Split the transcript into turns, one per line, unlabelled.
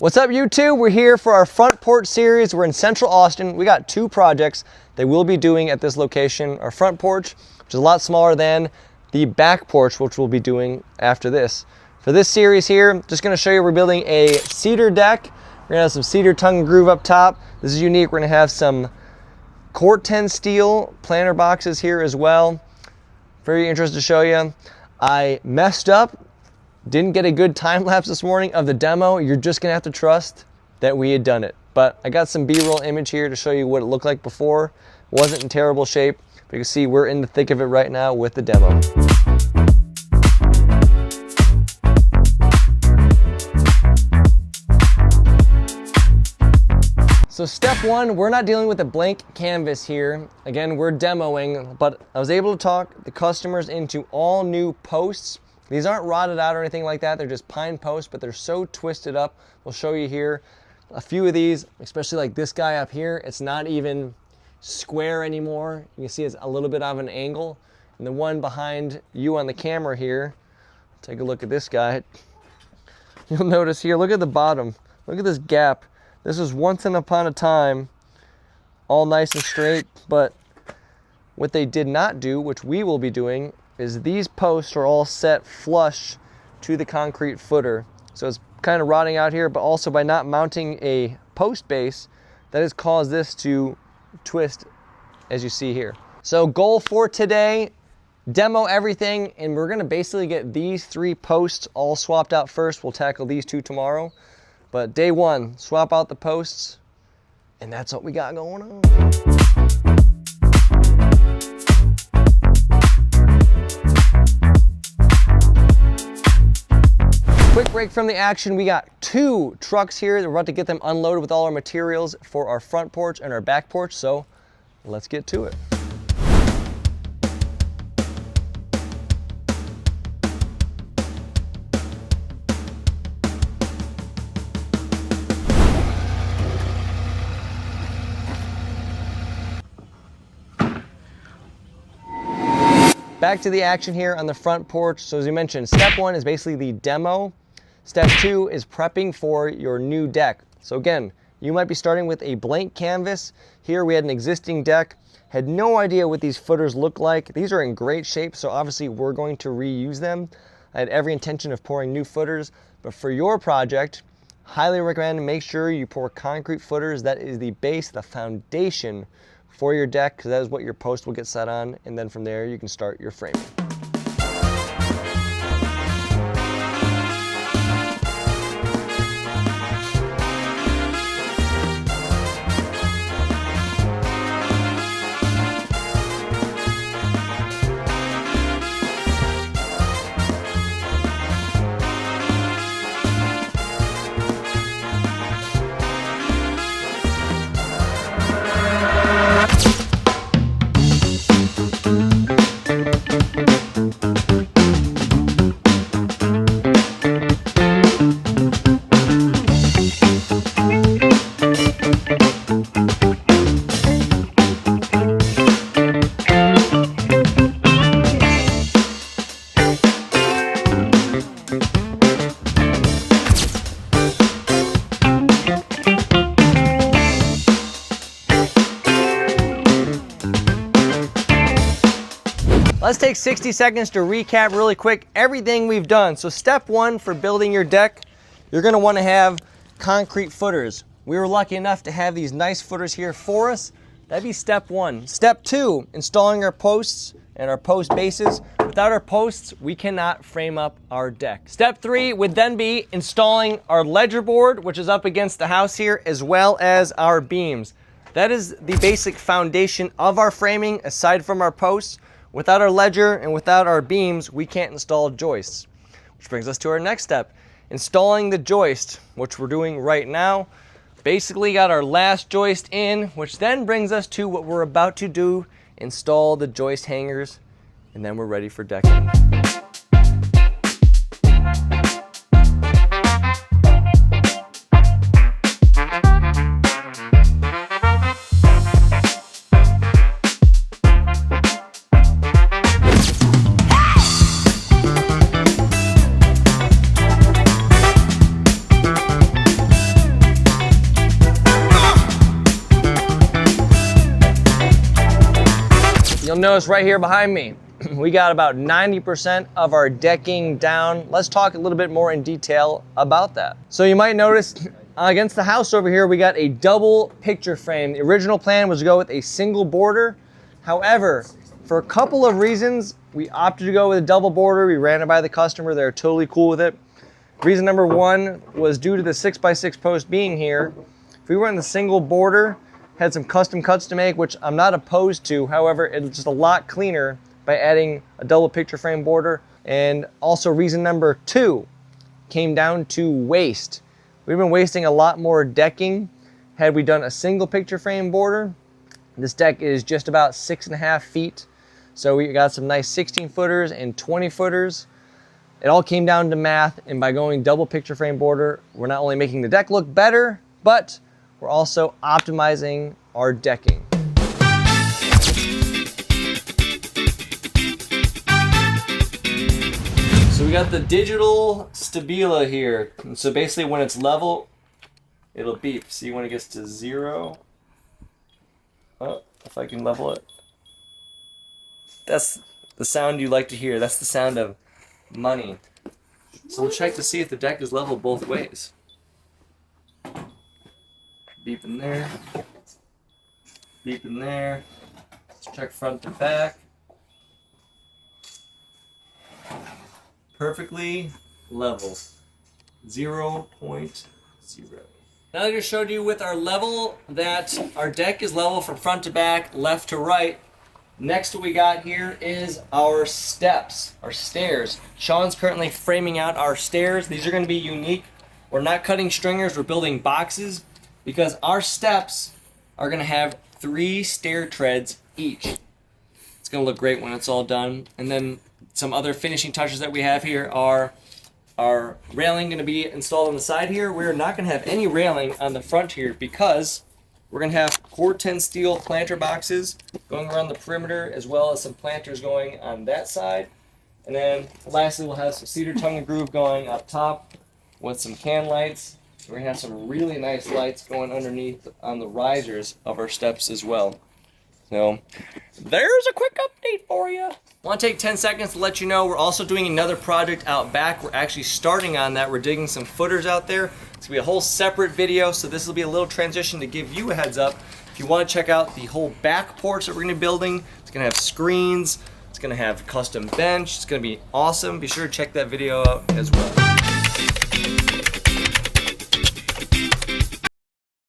What's up, YouTube? We're here for our front porch series. We're in Central Austin. We got two projects that we'll be doing at this location. Our front porch, which is a lot smaller than the back porch, which we'll be doing after this. For this series here, just gonna show you we're building a cedar deck. We're gonna have some cedar tongue and groove up top. This is unique. We're gonna have some Corten steel planter boxes here as well. Very interested to show you. I messed up. Didn't get a good time lapse this morning of the demo. You're just gonna have to trust that we had done it. But I got some B-roll image here to show you what it looked like before. It wasn't in terrible shape, but you can see we're in the thick of it right now with the demo. So step one, we're not dealing with a blank canvas here. Again, we're demoing, but I was able to talk the customers into all new posts. These aren't rotted out or anything like that. They're just pine posts, but they're so twisted up. We'll show you here a few of these, especially like this guy up here. It's not even square anymore. You can see it's a little bit of an angle. And the one behind you on the camera here, take a look at this guy. You'll notice here, look at the bottom. Look at this gap. This was once upon a time, all nice and straight, but what they did not do, which we will be doing, is these posts are all set flush to the concrete footer. So it's kind of rotting out here, but also by not mounting a post base, that has caused this to twist as you see here. So goal for today, demo everything, and we're gonna basically get these three posts all swapped out first. We'll tackle these two tomorrow. But day one, swap out the posts, and that's what we got going on. Quick break from the action. We got two trucks here. We're about to get them unloaded with all our materials for our front porch and our back porch, so let's get to it. Back to the action here on the front porch. So as you mentioned, step one is basically the demo. Step two is prepping for your new deck. So again, you might be starting with a blank canvas. Here we had an existing deck, had no idea what these footers look like. These are in great shape, so obviously we're going to reuse them. I had every intention of pouring new footers, but for your project, highly recommend make sure you pour concrete footers. That is the base, the foundation for your deck, because that is what your post will get set on, and then from there you can start your framing. Let's take 60 seconds to recap really quick everything we've done. So step one for building your deck, you're gonna wanna have concrete footers. We were lucky enough to have these nice footers here for us. That'd be step one. Step two, installing our posts and our post bases. Without our posts, we cannot frame up our deck. Step three would then be installing our ledger board, which is up against the house here, as well as our beams. That is the basic foundation of our framing, aside from our posts. Without our ledger and without our beams, we can't install joists. Which brings us to our next step, installing the joist, which we're doing right now. Basically got our last joist in, which then brings us to what we're about to do, install the joist hangers, and then we're ready for decking. notice right here behind me, we got about 90% of our decking down. Let's talk a little bit more in detail about that. So you might notice against the house over here, we got a double picture frame. The original plan was to go with a single border. However, for a couple of reasons, we opted to go with a double border. We ran it by the customer. They're totally cool with it. Reason number one was due to the 6x6 post being here. If we went in the single border, had some custom cuts to make, which I'm not opposed to. However, it's just a lot cleaner by adding a double picture frame border. And also reason number two came down to waste. We've been wasting a lot more decking had we done a single picture frame border. This deck is just about 6.5 feet. So we got some nice 16 footers and 20 footers. It all came down to math, and by going double picture frame border, we're not only making the deck look better, but we're also optimizing our decking. So we got the digital stabila here. And so basically when it's level, it'll beep. See when it gets to 0. Oh, if I can level it. That's the sound you like to hear. That's the sound of money. So we'll check to see if the deck is level both ways. Beeping there. Beeping there. Let's check front to back. Perfectly level. 0.0. Now I just showed you with our level that our deck is level from front to back, left to right. Next what we got here is our steps, our stairs. Sean's currently framing out our stairs. These are going to be unique. We're not cutting stringers, we're building boxes because our steps are going to have 3 stair treads each. It's going to look great when it's all done. And then some other finishing touches that we have here are our railing going to be installed on the side here. We're not going to have any railing on the front here because we're going to have core 10 steel planter boxes going around the perimeter, as well as some planters going on that side. And then lastly, we'll have some cedar tongue and groove going up top with some can lights. We're going to have some really nice lights going underneath on the risers of our steps as well. So there's a quick update for you. I want to take 10 seconds to let you know we're also doing another project out back. We're actually starting on that. We're digging some footers out there. It's going to be a whole separate video, so this will be a little transition to give you a heads up. If you want to check out the whole back porch that we're going to be building, it's going to have screens, it's going to have custom bench, it's going to be awesome. Be sure to check that video out as well.